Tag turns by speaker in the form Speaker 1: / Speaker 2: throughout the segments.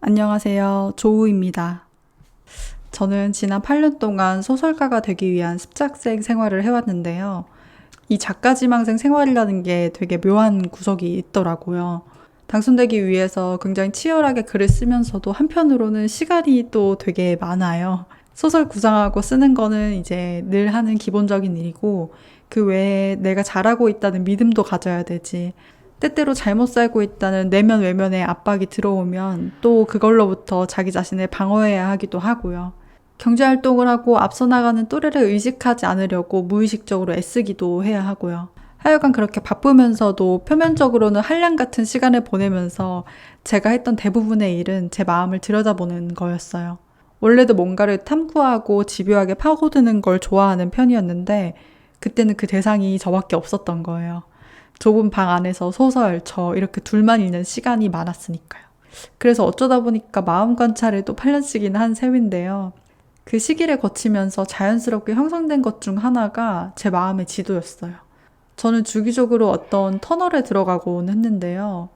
Speaker 1: 안녕하세요. 조우입니다. 저는 지난 8년 동안 소설가가 되기 위한 습작생 생활을 해왔는데요. 이 작가지망생 생활이라는 게 되게 묘한 구석이 있더라고요. 당선되기 위해서 굉장히 치열하게 글을 쓰면서도 한편으로는 시간이 또 되게 많아요. 소설 구상하고 쓰는 거는 이제 늘 하는 기본적인 일이고, 그 외에 내가 잘하고 있다는 믿음도 가져야 되지. 때때로 잘못 살고 있다는 내면 외면의 압박이 들어오면 또 그걸로부터 자기 자신을 방어해야 하기도 하고요. 경제활동을 하고 앞서 나가는 또래를 의식하지 않으려고 무의식적으로 애쓰기도 해야 하고요. 하여간 그렇게 바쁘면서도 표면적으로는 한량 같은 시간을 보내면서 제가 했던 대부분의 일은 제 마음을 들여다보는 거였어요. 원래도 뭔가를 탐구하고 집요하게 파고드는 걸 좋아하는 편이었는데 그때는 그 대상이 저밖에 없었던 거예요. 좁은 방 안에서 소설, 저 이렇게 둘만 있는 시간이 많았으니까요. 그래서 어쩌다 보니까 마음 관찰을 또 8년씩이나 한 셈인데요. 그 시기를 거치면서 자연스럽게 형성된 것 중 하나가 제 마음의 지도였어요. 저는 주기적으로 어떤 터널에 들어가곤 했는데요.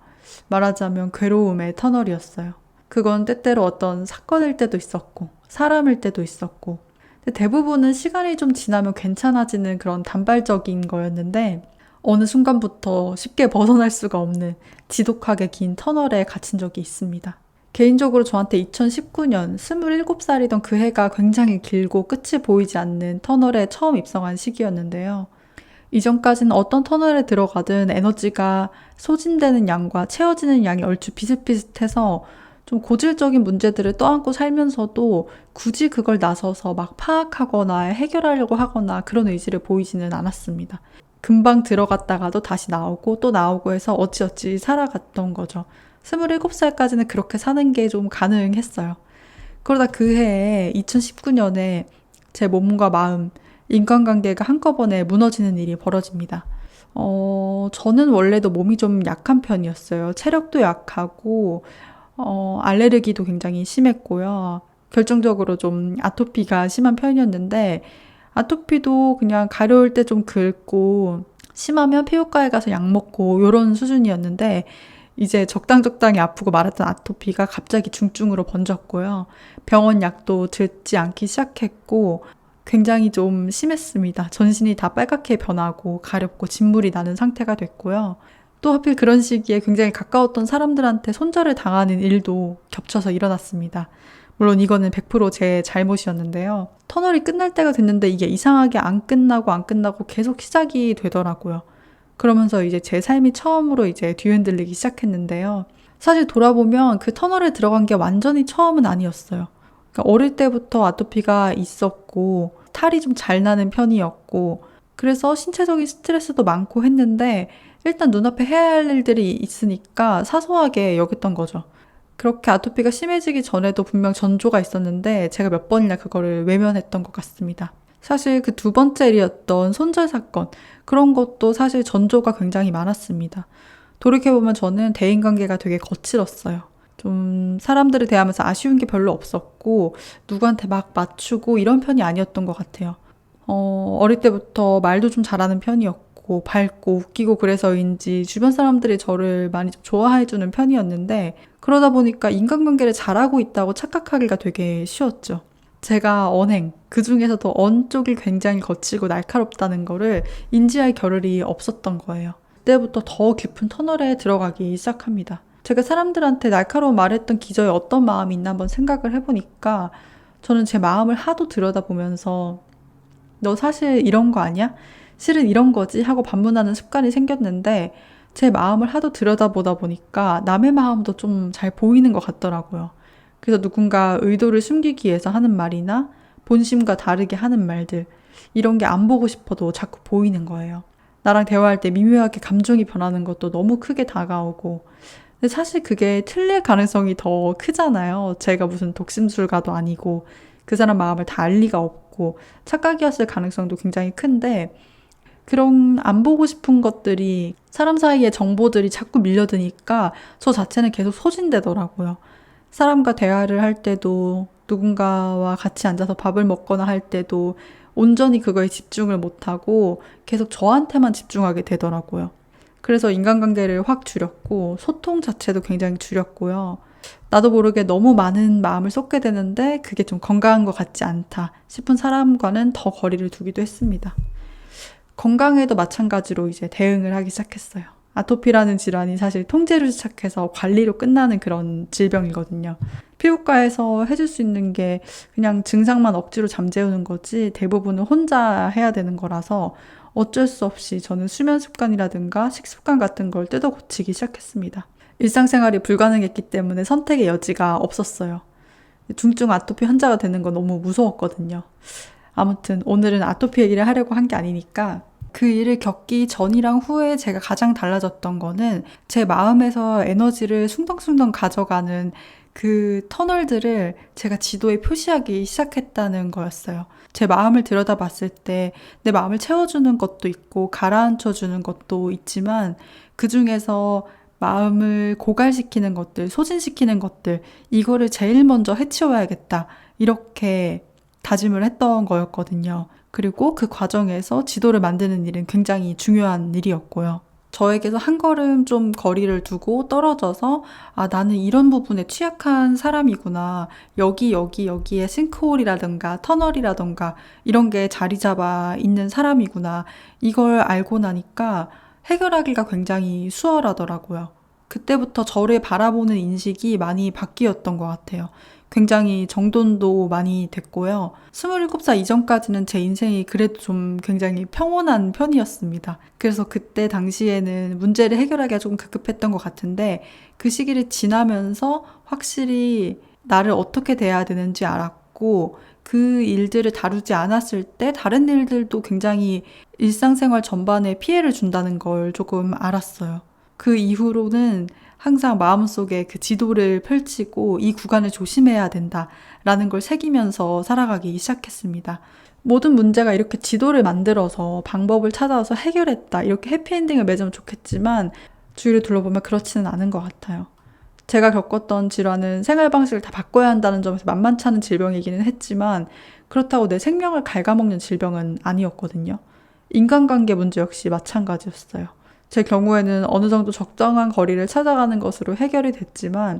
Speaker 1: 말하자면 괴로움의 터널이었어요. 그건 때때로 어떤 사건일 때도 있었고, 사람일 때도 있었고, 근데 대부분은 시간이 좀 지나면 괜찮아지는 그런 단발적인 거였는데, 어느 순간부터 쉽게 벗어날 수가 없는 지독하게 긴 터널에 갇힌 적이 있습니다. 개인적으로 저한테 2019년 27살이던 그 해가 굉장히 길고 끝이 보이지 않는 터널에 처음 입성한 시기였는데요. 이전까지는 어떤 터널에 들어가든 에너지가 소진되는 양과 채워지는 양이 얼추 비슷비슷해서 좀 고질적인 문제들을 떠안고 살면서도 굳이 그걸 나서서 막 파악하거나 해결하려고 하거나 그런 의지를 보이지는 않았습니다. 금방 들어갔다가도 다시 나오고 또 나오고 해서 어찌어찌 살아갔던 거죠. 27살까지는 그렇게 사는 게 좀 가능했어요. 그러다 그 해에 2019년에 제 몸과 마음, 인간관계가 한꺼번에 무너지는 일이 벌어집니다. 저는 원래도 몸이 좀 약한 편이었어요. 체력도 약하고, 알레르기도 굉장히 심했고요. 결정적으로 좀 아토피가 심한 편이었는데, 아토피도 그냥 가려울 때 좀 긁고, 심하면 피부과에 가서 약 먹고, 요런 수준이었는데, 이제 적당히 아프고 말았던 아토피가 갑자기 중증으로 번졌고요. 병원 약도 듣지 않기 시작했고, 굉장히 좀 심했습니다. 전신이 다 빨갛게 변하고 가렵고 진물이 나는 상태가 됐고요. 또 하필 그런 시기에 굉장히 가까웠던 사람들한테 손절을 당하는 일도 겹쳐서 일어났습니다. 물론 이거는 100%제 잘못이었는데요. 터널이 끝날 때가 됐는데 이게 이상하게 안 끝나고 계속 시작이 되더라고요. 그러면서 이제 제 삶이 처음으로 이제 뒤흔들리기 시작했는데요. 사실 돌아보면 그 터널에 들어간 게 완전히 처음은 아니었어요. 그러니까 어릴 때부터 아토피가 있었고 탈이 좀 잘 나는 편이었고 그래서 신체적인 스트레스도 많고 했는데 일단 눈앞에 해야 할 일들이 있으니까 사소하게 여겼던 거죠. 그렇게 아토피가 심해지기 전에도 분명 전조가 있었는데 제가 몇 번이나 그거를 외면했던 것 같습니다. 사실 그 두 번째 일이었던 손절 사건 그런 것도 사실 전조가 굉장히 많았습니다. 돌이켜보면 저는 대인관계가 되게 거칠었어요. 좀 사람들을 대하면서 아쉬운 게 별로 없었고 누구한테 막 맞추고 이런 편이 아니었던 것 같아요. 어릴 때부터 말도 좀 잘하는 편이었고 밝고 웃기고 그래서인지 주변 사람들이 저를 많이 좀 좋아해주는 편이었는데 그러다 보니까 인간관계를 잘하고 있다고 착각하기가 되게 쉬웠죠. 제가 언행, 그 중에서도 언 쪽이 굉장히 거칠고 날카롭다는 거를 인지할 겨를이 없었던 거예요. 그때부터 더 깊은 터널에 들어가기 시작합니다. 제가 사람들한테 날카로운 말을 했던 기저에 어떤 마음이 있나 한번 생각을 해보니까 저는 제 마음을 하도 들여다보면서 너 사실 이런 거 아니야? 실은 이런 거지? 하고 반문하는 습관이 생겼는데 제 마음을 하도 들여다보다 보니까 남의 마음도 좀 잘 보이는 것 같더라고요. 그래서 누군가 의도를 숨기기 위해서 하는 말이나 본심과 다르게 하는 말들 이런 게 안 보고 싶어도 자꾸 보이는 거예요. 나랑 대화할 때 미묘하게 감정이 변하는 것도 너무 크게 다가오고 근데 사실 그게 틀릴 가능성이 더 크잖아요. 제가 무슨 독심술가도 아니고 그 사람 마음을 다 알 리가 없고 착각이었을 가능성도 굉장히 큰데 그런 안 보고 싶은 것들이 사람 사이의 정보들이 자꾸 밀려드니까 저 자체는 계속 소진되더라고요. 사람과 대화를 할 때도 누군가와 같이 앉아서 밥을 먹거나 할 때도 온전히 그거에 집중을 못하고 계속 저한테만 집중하게 되더라고요. 그래서 인간관계를 확 줄였고 소통 자체도 굉장히 줄였고요. 나도 모르게 너무 많은 마음을 쏟게 되는데 그게 좀 건강한 것 같지 않다 싶은 사람과는 더 거리를 두기도 했습니다. 건강에도 마찬가지로 이제 대응을 하기 시작했어요. 아토피라는 질환이 사실 통제로 시작해서 관리로 끝나는 그런 질병이거든요. 피부과에서 해줄 수 있는 게 그냥 증상만 억지로 잠재우는 거지 대부분은 혼자 해야 되는 거라서 어쩔 수 없이 저는 수면 습관이라든가 식습관 같은 걸 뜯어 고치기 시작했습니다. 일상생활이 불가능했기 때문에 선택의 여지가 없었어요. 중증 아토피 환자가 되는 건 너무 무서웠거든요. 아무튼 오늘은 아토피 얘기를 하려고 한 게 아니니까 그 일을 겪기 전이랑 후에 제가 가장 달라졌던 거는 제 마음에서 에너지를 숭덩숭덩 가져가는 그 터널들을 제가 지도에 표시하기 시작했다는 거였어요. 제 마음을 들여다봤을 때 내 마음을 채워주는 것도 있고 가라앉혀주는 것도 있지만 그 중에서 마음을 고갈시키는 것들, 소진시키는 것들, 이거를 제일 먼저 해치워야겠다. 이렇게 다짐을 했던 거였거든요. 그리고 그 과정에서 지도를 만드는 일은 굉장히 중요한 일이었고요. 저에게서 한 걸음 좀 거리를 두고 떨어져서 나는 이런 부분에 취약한 사람이구나. 여기에 싱크홀이라든가 터널이라든가 이런 게 자리 잡아 있는 사람이구나. 이걸 알고 나니까 해결하기가 굉장히 수월하더라고요. 그때부터 저를 바라보는 인식이 많이 바뀌었던 것 같아요. 굉장히 정돈도 많이 됐고요. 27살 이전까지는 제 인생이 그래도 좀 굉장히 평온한 편이었습니다. 그래서 그때 당시에는 문제를 해결하기가 조금 급급했던 것 같은데 그 시기를 지나면서 확실히 나를 어떻게 대해야 되는지 알았고 그 일들을 다루지 않았을 때 다른 일들도 굉장히 일상생활 전반에 피해를 준다는 걸 조금 알았어요. 그 이후로는 항상 마음속에 그 지도를 펼치고 이 구간을 조심해야 된다라는 걸 새기면서 살아가기 시작했습니다. 모든 문제가 이렇게 지도를 만들어서 방법을 찾아서 해결했다. 이렇게 해피엔딩을 맺으면 좋겠지만 주위를 둘러보면 그렇지는 않은 것 같아요. 제가 겪었던 질환은 생활 방식을 다 바꿔야 한다는 점에서 만만치 않은 질병이기는 했지만 그렇다고 내 생명을 갉아먹는 질병은 아니었거든요. 인간관계 문제 역시 마찬가지였어요. 제 경우에는 어느 정도 적정한 거리를 찾아가는 것으로 해결이 됐지만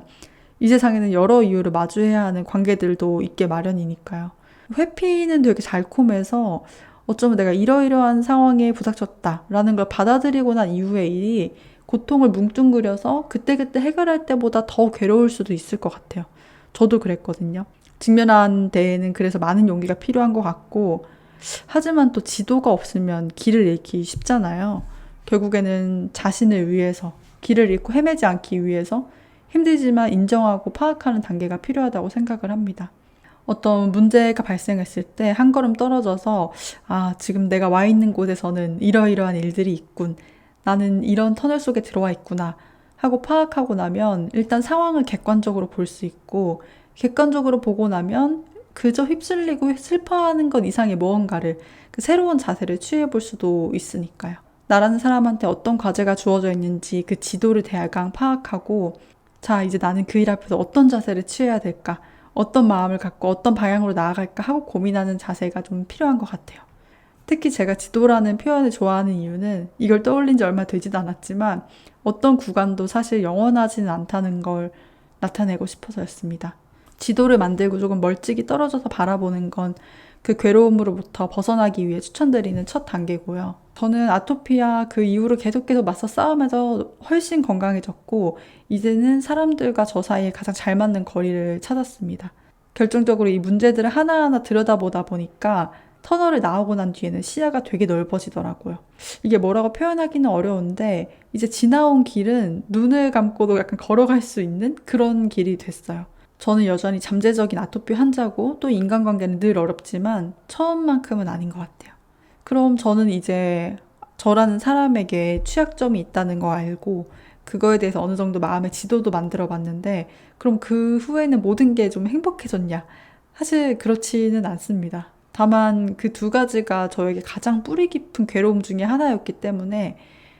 Speaker 1: 이 세상에는 여러 이유로 마주해야 하는 관계들도 있게 마련이니까요. 회피는 되게 달콤해서 어쩌면 내가 이러이러한 상황에 부닥쳤다라는 걸 받아들이고 난 이후의 일이 고통을 뭉뚱그려서 그때그때 해결할 때보다 더 괴로울 수도 있을 것 같아요. 저도 그랬거든요. 직면한 데에는 그래서 많은 용기가 필요한 것 같고 하지만 또 지도가 없으면 길을 잃기 쉽잖아요. 결국에는 자신을 위해서 길을 잃고 헤매지 않기 위해서 힘들지만 인정하고 파악하는 단계가 필요하다고 생각을 합니다. 어떤 문제가 발생했을 때 한 걸음 떨어져서 지금 내가 와 있는 곳에서는 이러이러한 일들이 있군. 나는 이런 터널 속에 들어와 있구나 하고 파악하고 나면 일단 상황을 객관적으로 볼 수 있고 객관적으로 보고 나면 그저 휩쓸리고 슬퍼하는 것 이상의 무언가를 그 새로운 자세를 취해 볼 수도 있으니까요. 나라는 사람한테 어떤 과제가 주어져 있는지 그 지도를 대강 파악하고 자, 이제 나는 그 일 앞에서 어떤 자세를 취해야 될까? 어떤 마음을 갖고 어떤 방향으로 나아갈까 하고 고민하는 자세가 좀 필요한 것 같아요. 특히 제가 지도라는 표현을 좋아하는 이유는 이걸 떠올린 지 얼마 되지도 않았지만 어떤 구간도 사실 영원하지는 않다는 걸 나타내고 싶어서였습니다. 지도를 만들고 조금 멀찍이 떨어져서 바라보는 건 그 괴로움으로부터 벗어나기 위해 추천드리는 첫 단계고요. 저는 아토피와 그 이후로 계속 맞서 싸우면서 훨씬 건강해졌고 이제는 사람들과 저 사이에 가장 잘 맞는 거리를 찾았습니다. 결정적으로 이 문제들을 하나하나 들여다보다 보니까 터널을 나오고 난 뒤에는 시야가 되게 넓어지더라고요. 이게 뭐라고 표현하기는 어려운데 이제 지나온 길은 눈을 감고도 약간 걸어갈 수 있는 그런 길이 됐어요. 저는 여전히 잠재적인 아토피 환자고 또 인간관계는 늘 어렵지만 처음만큼은 아닌 것 같아요. 그럼 저는 이제 저라는 사람에게 취약점이 있다는 거 알고 그거에 대해서 어느 정도 마음의 지도도 만들어 봤는데 그럼 그 후에는 모든 게 좀 행복해졌냐? 사실 그렇지는 않습니다. 다만 그 두 가지가 저에게 가장 뿌리 깊은 괴로움 중에 하나였기 때문에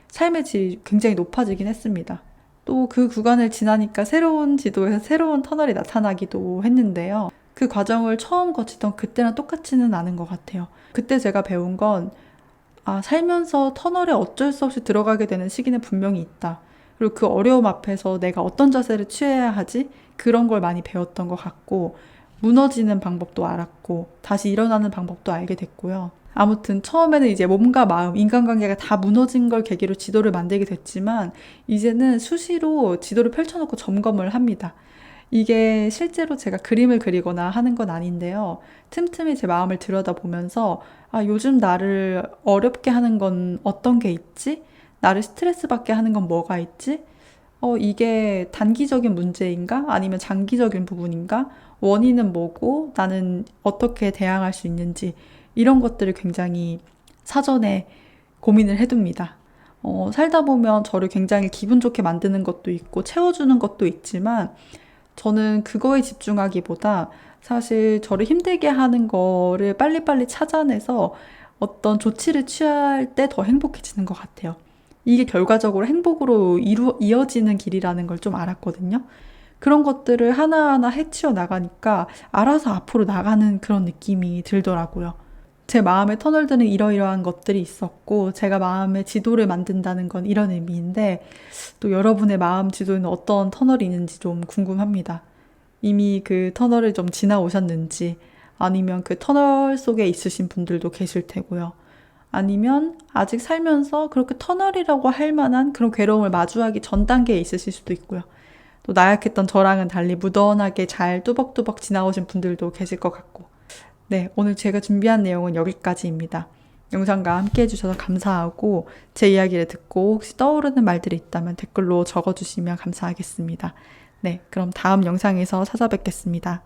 Speaker 1: 삶의 질이 굉장히 높아지긴 했습니다. 또 그 구간을 지나니까 새로운 지도에서 새로운 터널이 나타나기도 했는데요. 그 과정을 처음 거치던 그때랑 똑같지는 않은 것 같아요. 그때 제가 배운 건 살면서 터널에 어쩔 수 없이 들어가게 되는 시기는 분명히 있다. 그리고 그 어려움 앞에서 내가 어떤 자세를 취해야 하지? 그런 걸 많이 배웠던 것 같고, 무너지는 방법도 알았고, 다시 일어나는 방법도 알게 됐고요. 아무튼 처음에는 이제 몸과 마음, 인간관계가 다 무너진 걸 계기로 지도를 만들게 됐지만, 이제는 수시로 지도를 펼쳐놓고 점검을 합니다. 이게 실제로 제가 그림을 그리거나 하는 건 아닌데요. 틈틈이 제 마음을 들여다보면서, 아, 요즘 나를 어렵게 하는 건 어떤 게 있지? 나를 스트레스 받게 하는 건 뭐가 있지? 이게 단기적인 문제인가? 아니면 장기적인 부분인가? 원인은 뭐고, 나는 어떻게 대항할 수 있는지, 이런 것들을 굉장히 사전에 고민을 해둡니다. 살다 보면 저를 굉장히 기분 좋게 만드는 것도 있고, 채워주는 것도 있지만, 저는 그거에 집중하기보다 사실 저를 힘들게 하는 거를 빨리빨리 찾아내서 어떤 조치를 취할 때 더 행복해지는 것 같아요. 이게 결과적으로 행복으로 이어지는 길이라는 걸 좀 알았거든요. 그런 것들을 하나하나 해치워 나가니까 알아서 앞으로 나가는 그런 느낌이 들더라고요. 제 마음의 터널들은 이러이러한 것들이 있었고, 제가 마음의 지도를 만든다는 건 이런 의미인데, 또 여러분의 마음 지도에는 어떤 터널이 있는지 좀 궁금합니다. 이미 그 터널을 좀 지나오셨는지, 아니면 그 터널 속에 있으신 분들도 계실 테고요. 아니면 아직 살면서 그렇게 터널이라고 할 만한 그런 괴로움을 마주하기 전 단계에 있으실 수도 있고요. 또 나약했던 저랑은 달리 무던하게 잘 뚜벅뚜벅 지나오신 분들도 계실 것 같고. 네, 오늘 제가 준비한 내용은 여기까지입니다. 영상과 함께 해주셔서 감사하고, 제 이야기를 듣고 혹시 떠오르는 말들이 있다면 댓글로 적어주시면 감사하겠습니다. 네, 그럼 다음 영상에서 찾아뵙겠습니다.